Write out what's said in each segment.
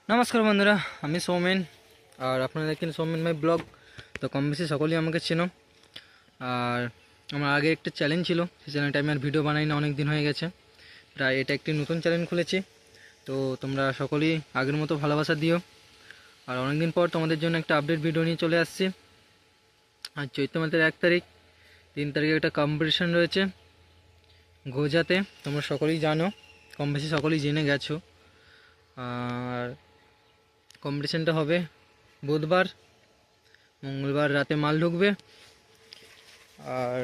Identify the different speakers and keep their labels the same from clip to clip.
Speaker 1: নমস্কার বন্ধুরা, আমি সৌমেন আর আপনারা দেখেন সৌমেন ভাই ব্লগ। তো কম বেশি সকলেই আমাকে চেনো। আর আমার আগে একটা চ্যালেঞ্জ ছিল, সেই চ্যানেলটা আমি আর ভিডিও বানাই না, অনেক দিন হয়ে গেছে। প্রায় এটা একটি নতুন চ্যানেল খুলেছি। তো তোমরা সকলেই আগের মতো ভালোবাসা দিও। আর অনেক দিন পর তোমাদের জন্য একটা আপডেট ভিডিও নিয়ে চলে আসছি। আর চৈত্র মাসের 1 তারিখ 3 তারিখে একটা কম্পিটিশান রয়েছে গোজাতে, তোমরা সকলেই জানো, কম বেশি সকলেই জেনে গেছো। আর কম্পিটিশানটা হবে বুধবার, মঙ্গলবার রাতে মাল ঢুকবে, আর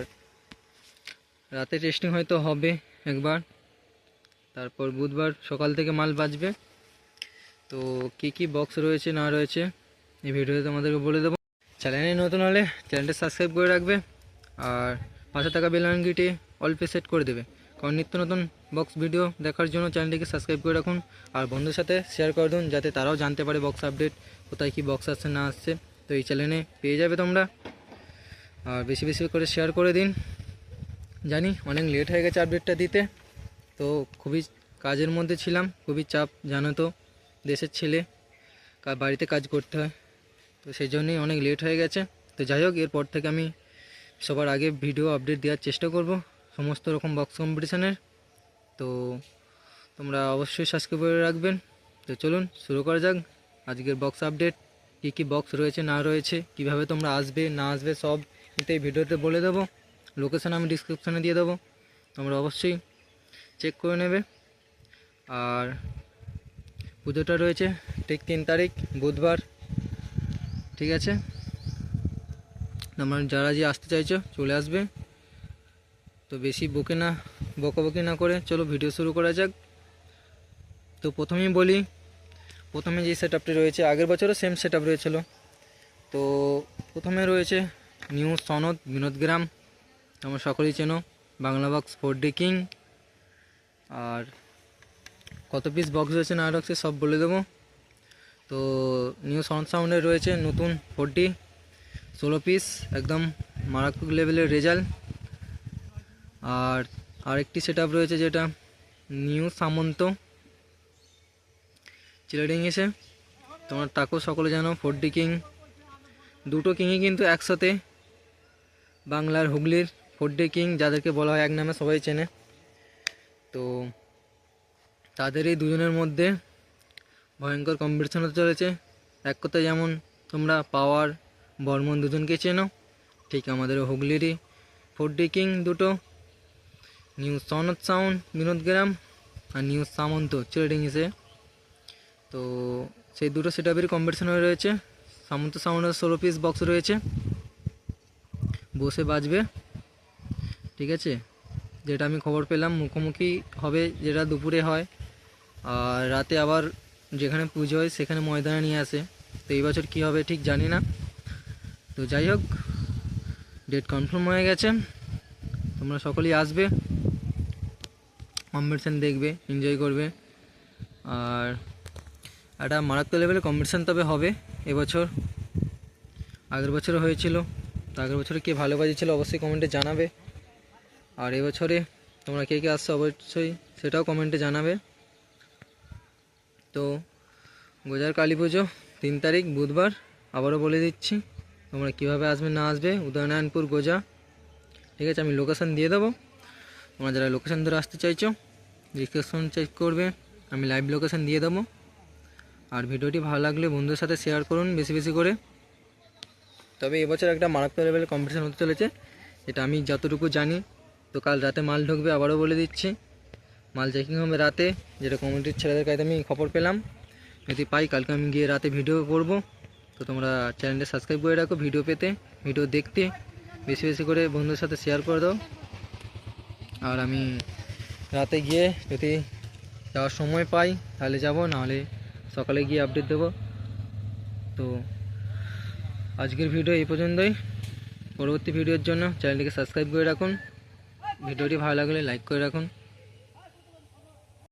Speaker 1: রাতে টেস্টিং হয়তো হবে একবার, তারপর বুধবার সকাল থেকে মাল বাজবে। তো কী কী বক্স রয়েছে না রয়েছে এই ভিডিওতে তোমাদেরকে বলে দেবো। চ্যানেলে নতুন হলে চ্যানেলটা সাবস্ক্রাইব করে রাখবে, আর পাশে থাকা বেল আইকনটি অল পে সেট করে দেবে, কারণ নিত্য নতুন বক্স ভিডিও দেখার জন্য চ্যানেলটিকে সাবস্ক্রাইব করে রাখুন। আর বন্ধুর সাথে শেয়ার করে দিন, যাতে তারাও জানতে পারে বক্স আপডেট, কোথায় কী বক্স আসছে না আসছে। তো এই চ্যানেলে পেয়ে যাবে তোমরা। আর বেশি বেশি করে শেয়ার করে দিন। জানি অনেক লেট হয়ে গেছে আপডেটটা দিতে, তো খুবই কাজের মধ্যে ছিলাম, খুবই চাপ, জানো তো, দেশের ছেলে, বাড়িতে কাজ করতে হয়, তো সেই জন্যই অনেক লেট হয়ে গেছে। তো যাই হোক, এরপর থেকে আমি সবার আগে ভিডিও আপডেট দেওয়ার চেষ্টা করব সমস্ত রকম বক্স কম্পিটিশানের। তো তোমরা অবশ্যই সাবস্ক্রাইব করে রাখবেন। তো চলুন শুরু করা যাক আজকের বক্স আপডেট। কী কী বক্স রয়েছে না রয়েছে, কিভাবে তোমরা আসবে না আসবে, সব কিন্তু এই ভিডিওতে বলে দেবো। লোকেশান আমি ডিসক্রিপশানে দিয়ে দেবো, তোমরা অবশ্যই চেক করে নেবে। আর পুজোটা রয়েছে ঠিক 3 তারিখ বুধবার, ঠিক আছে? তোমরা যারা যে আসতে চাইছো চলে আসবে। তো বেশি বকাবকি না করে চলো ভিডিও শুরু করা যাক। তো প্রথমেই বলি, প্রথমে যে সেট আপটি রয়েছে আগের বছরও সেম সেট আপ রয়েছিল। তো প্রথমে রয়েছে নিউ সনদ বিনোদগ্রাম, তোমরা সকলেই চেনো, বাংলা বক্স 4D কিং। আর কত পিস বক্স রয়েছে না রয়েছে সব বলে দেবো। তো নিউ সনদ সাউন্ডের রয়েছে নতুন 4D 16 পিস, একদম মারাত্মক লেভেলের রেজাল্ট। আর আরেকটি সেট আপ রয়েছে যেটা নিউ সামন্ত চিলারিং এসে, তোমার তাকেও সকলে জানো 4D কিং। দুটো কিংই কিন্তু একসাথে বাংলার হুগলির 4D কিং, যাদেরকে বলা হয় এক নামে সবাই চেনে। তো তাদের এই দুজনের মধ্যে ভয়ঙ্কর কম্পিটিশন হতে চলেছে। এক কথায় যেমন তোমরা পাওয়ার বর্মন দুজনকে চেনো, ঠিক আমাদের হুগলিরই 4D কিং দুটো, নিউ সনদ সাউন্ড বিনোদগ্রাম আর নিউ সামন্ত চিলারিং এসে। তো সেই দুটো সেট আপেরই কম্পিটিশন হয়ে রয়েছে। সামন্ত সাউন্ডের 16 পিস বক্স রয়েছে, বসে বাজবে, ঠিক আছে? যেটা আমি খবর পেলাম মুখোমুখি হবে, যেটা দুপুরে হয়, আর রাতে আবার যেখানে পুজো হয় সেখানে ময়দানে নিয়ে আসে। তো এই বছর কী হবে ঠিক জানি না। তো যাই হোক, ডেট কনফার্ম হয়ে গেছে, তোমরা সকলেই আসবে, কম্পিটিশান দেখবে, এনজয় করবে। আর একটা মারাত্মক লেভেলের কম্পিটিশান তবে হবে এবছর, আগের বছরও হয়েছিল। তো আগের বছরে কে ভালো বাজিয়েছিল অবশ্যই কমেন্টে জানাবে। আর এবছরে তোমরা কে কে আসছো অবশ্যই সেটাও কমেন্টে জানাবে। তো গোজার কালী পুজো 3 তারিখ বুধবার, আবারও বলে দিচ্ছি তোমরা কীভাবে আসবে না আসবে। উদয়নারায়ণপুর গোজা, ঠিক আছে? আমি লোকেশান দিয়ে দেবো, তোমরা যারা লোকেশান ধরে আসতে চাইছো ডিসক্রিপশন চেক করবে, আমি লাইভ লোকেশান দিয়ে দেবো। আর ভিডিওটি ভালো লাগলে বন্ধুদের সাথে শেয়ার করুন বেশি বেশি করে। তবে এবছর একটা মারাত্মক লেভেলের কম্পিটিশান হতে চলেছে, এটা আমি যতটুকু জানি। তো কাল রাতে মাল ঢুকবে, আবারও বলে দিচ্ছি, মাল চেকিং হবে রাতে, যেটা কমিটির ছেলেদের কাছে আমি খবর পেলাম। যদি পাই কালকে আমি গিয়ে রাতে ভিডিও করব। তো তোমরা চ্যানেলটা সাবস্ক্রাইব করে রাখো ভিডিও পেতে, ভিডিও দেখতে, বেশি বেশি করে বন্ধুদের সাথে শেয়ার করে দাও। আর আমি রাতে গিয়ে যদি যাওয়ার সময় পাই তাহলে যাব, নাহলে সকালে গিয়ে আপডেট দেবো। তো আজকের ভিডিও এই পর্যন্তই। পরবর্তী ভিডিওর জন্য চ্যানেলটিকে সাবস্ক্রাইব করে রাখুন, ভিডিওটি ভালো লাগলে লাইক করে রাখুন।